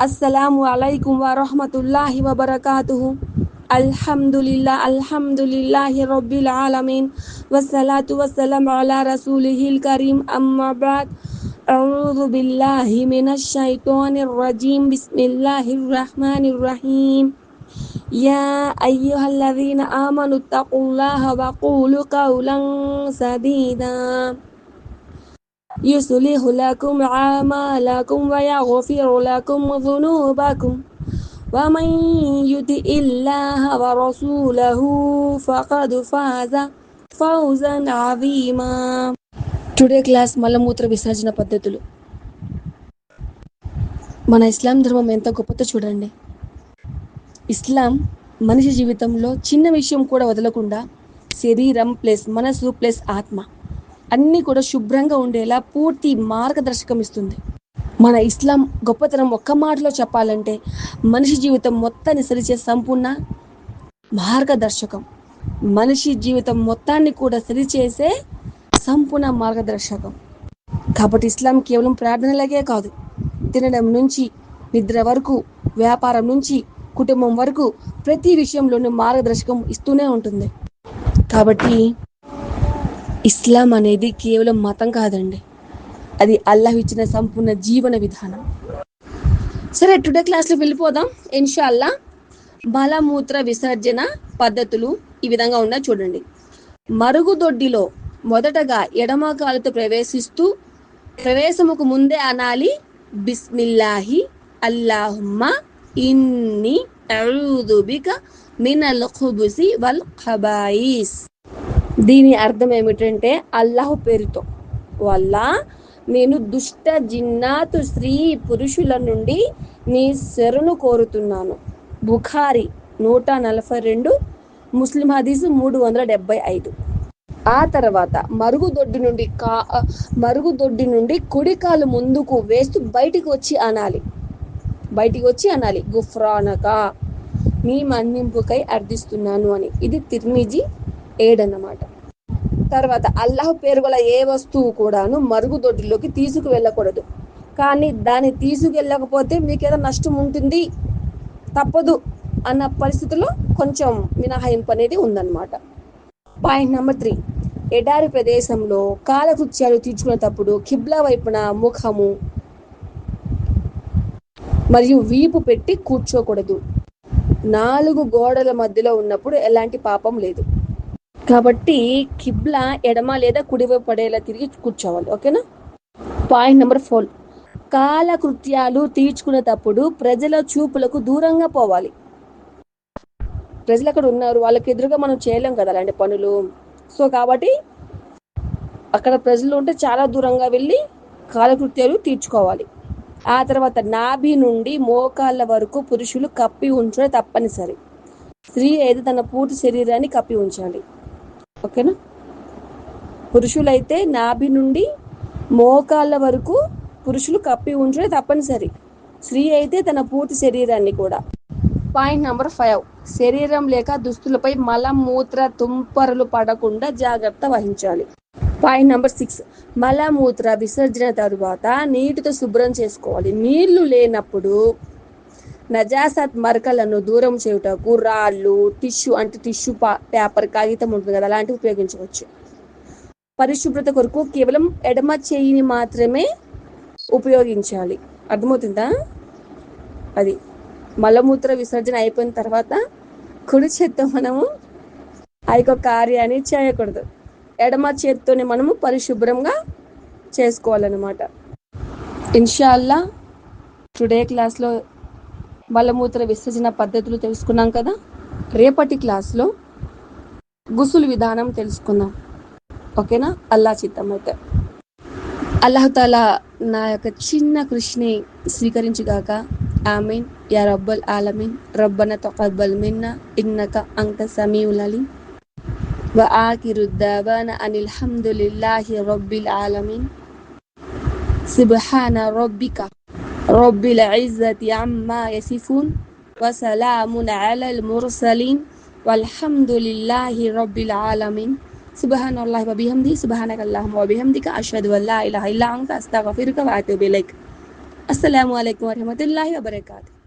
అస్సలాము అలైకుం వరహ్మతుల్లాహి వబరకాతుహు. అల్హమ్దులిల్లాహి రబ్బిల్ ఆలమీన్ వస్సలాతు వస్సలాము అలా రసూలిహిల్ కరీం అమ్మా బఅద్. అఊజు బిల్లాహి మినష్ షైతానిర్ రజీం. బిస్మిల్లాహిర్ రహ్మానిర్ రహీం. యా అయ్యుహల్లజీన ఆమను తఖుల్లాహ వఖూలు కౌలం సదీదా يصلح لكم أعمالكم ويغفر لكم ذنوبكم ومن يطع الله ورسوله فقد فاز فوزا عظيما. టుడే క్లాస్ మలమూత్ర విసర్జన పద్ధతులు. మన ఇస్లాం ధర్మం ఎంత గొప్పతో చూడండి. ఇస్లాం మనిషి జీవితంలో చిన్న విషయం కూడా వదలకుండా శరీరం ప్లస్ మనసు ప్లస్ ఆత్మ అన్నీ కూడా శుభ్రంగా ఉండేలా పూర్తి మార్గదర్శకం ఇస్తుంది. మన ఇస్లాం గొప్పతనం ఒక్క మాటలో చెప్పాలంటే మనిషి జీవితం మొత్తాన్ని సరిచే సంపూర్ణ మార్గదర్శకం. మనిషి జీవితం మొత్తాన్ని కూడా సరిచేసే సంపూర్ణ మార్గదర్శకం. కాబట్టి ఇస్లాం కేవలం ప్రార్థనలాగే కాదు, తినడం నుంచి నిద్ర వరకు, వ్యాపారం నుంచి కుటుంబం వరకు ప్రతి విషయంలోనూ మార్గదర్శకం ఇస్తూనే ఉంటుంది. కాబట్టి ఇస్లాం అనేది కేవలం మతం కాదండి, అది అల్లాహ్ ఇచ్చిన సంపూర్ణ జీవన విధానం. సరే, టుడే క్లాస్లో వెళ్ళిపోదాం ఇన్షాల్లా. మలమూత్ర విసర్జన పద్ధతులు ఈ విధంగా ఉన్నాయి చూడండి. మరుగుదొడ్డిలో మొదటగా ఎడమ కాలుతో ప్రవేశముకు ముందే అనాలి బిస్మిల్లాహి అల్లాహుమ్మ ఇన్ని అఊదు బిక మినల్ ఖుబుసి వల్ ఖబాయిస్. దీని అర్థం ఏమిటంటే, అల్లాహు పేరుతో, వల్ల నేను దుష్ట జిన్నాతు స్త్రీ పురుషుల నుండి నీ శరణు కోరుతున్నాను. బుఖారి 142, ముస్లిం హదీసు 375. ఆ తర్వాత మరుగుదొడ్డి నుండి కుడికాలు ముందుకు వేస్తూ బయటికి వచ్చి అనాలి గుఫ్రానక, నీ మన్నింపుకై అర్థిస్తున్నాను అని. ఇది తిర్మిజీ 7 అన్నమాట. తర్వాత అల్లాహ్ పేరు గల ఏ వస్తువు కూడాను మరుగుదొడ్డిలోకి తీసుకువెళ్ళకూడదు. కానీ దాన్ని తీసుకెళ్ళకపోతే మీకేదో నష్టం ఉంటుంది, తప్పదు అన్న పరిస్థితుల్లో కొంచెం మినహాయింపు అనేది ఉందన్నమాట. పాయింట్ నెంబర్ 3, ఎడారి ప్రదేశంలో కాలకృత్యాలు తీర్చుకునేటప్పుడు కిబ్లా వైపున ముఖము మరియు వీపు పెట్టి కూర్చోకూడదు. 4 గోడల మధ్యలో ఉన్నప్పుడు ఎలాంటి పాపం లేదు. కాబట్టి కిబ్లా ఎడమ లేదా కుడివైపు పడేలా తిరిగి కూర్చోవాలి. ఓకేనా. పాయింట్ నెంబర్ 4, కాలకృత్యాలు తీర్చుకునేటప్పుడు ప్రజల చూపులకు దూరంగా పోవాలి. ప్రజలు అక్కడ ఉన్నారు, వాళ్ళకి ఎదురుగా మనం చేయలేం కదా అలాంటి పనులు. సో కాబట్టి అక్కడ ప్రజలు ఉంటే చాలా దూరంగా వెళ్ళి కాలకృత్యాలు తీర్చుకోవాలి. ఆ తర్వాత నాభి నుండి మోకాళ్ళ వరకు పురుషులు కప్పి ఉంచడం తప్పనిసరి. స్త్రీ అయితే తన పూర్తి శరీరాన్ని కప్పి ఉంచాలి. ఓకేనా. పురుషులైతే నాభి నుండి మోకాళ్ళ వరకు పురుషులు కప్పి ఉంచడం తప్పనిసరి. స్త్రీ అయితే తన పూర్తి శరీరాన్ని కూడా. పాయింట్ నెంబర్ 5, శరీరం లేక దుస్తులపై మలమూత్ర తుంపరలు పడకుండా జాగ్రత్త వహించాలి. పాయింట్ నెంబర్ 6, మలమూత్ర విసర్జన తరువాత నీటితో శుభ్రం చేసుకోవాలి. నీళ్లు లేనప్పుడు నజాసత్ మరకలను దూరం చేయుటకు రాళ్ళు, టిష్యూ పేపర్, కాగితం ఉంటుంది కదా, అలాంటివి ఉపయోగించవచ్చు. పరిశుభ్రత కొరకు కేవలం ఎడమ చేయిని మాత్రమే ఉపయోగించాలి. అర్థమవుతుందా? అది మలమూత్ర విసర్జన అయిపోయిన తర్వాత కుడి చేత్తో మనము ఆ యొక్క కార్యాన్ని చేయకూడదు. ఎడమ చేత్తోనే మనము పరిశుభ్రంగా చేసుకోవాలన్నమాట. ఇన్షాల్లా టుడే క్లాస్లో మలమూత్ర విసర్జన పద్ధతులు తెలుసుకున్నాం కదా. రేపటి క్లాస్లో గుసులు విధానం తెలుసుకుందాం. ఓకేనా. అల్లా చిత్తం అయితే. అల్లాహుతాలా నా యొక్క చిన్న కృషిని స్వీకరించుగాక. ఆమీన్ యా రబ్బల్ ఆలమీన్. రబ్బనా తఖబ్బల్ మిన్నా ఇన్నక అంత సమీఉల్ అలీం. వ ఆఖిరు దావానా అనిల్ హమ్దులిల్లాహి రబ్బిల్ ఆలమీన్. సుబ్హాన రబ్బిక రబ్బిల్ ఇజ్జతి అమ్మా యసిఫూన్ వ సలామున్ అలల్ ముర్సలీన్ వల్హమ్దులిల్లాహి రబ్బిల్ ఆలమీన్. సుబ్హానల్లాహి వ బిహమ్దిహి సుబ్హానకల్లాహుమ్మ వ బిహమ్దిక అష్హదు అన్ లా ఇలాహా ఇల్లా అంత అస్తగ్ఫిరుక వ అతూబు ఇలైక్. అస్సలాము అలైకుం వరహమతుల్లాహి వబర్కాతు.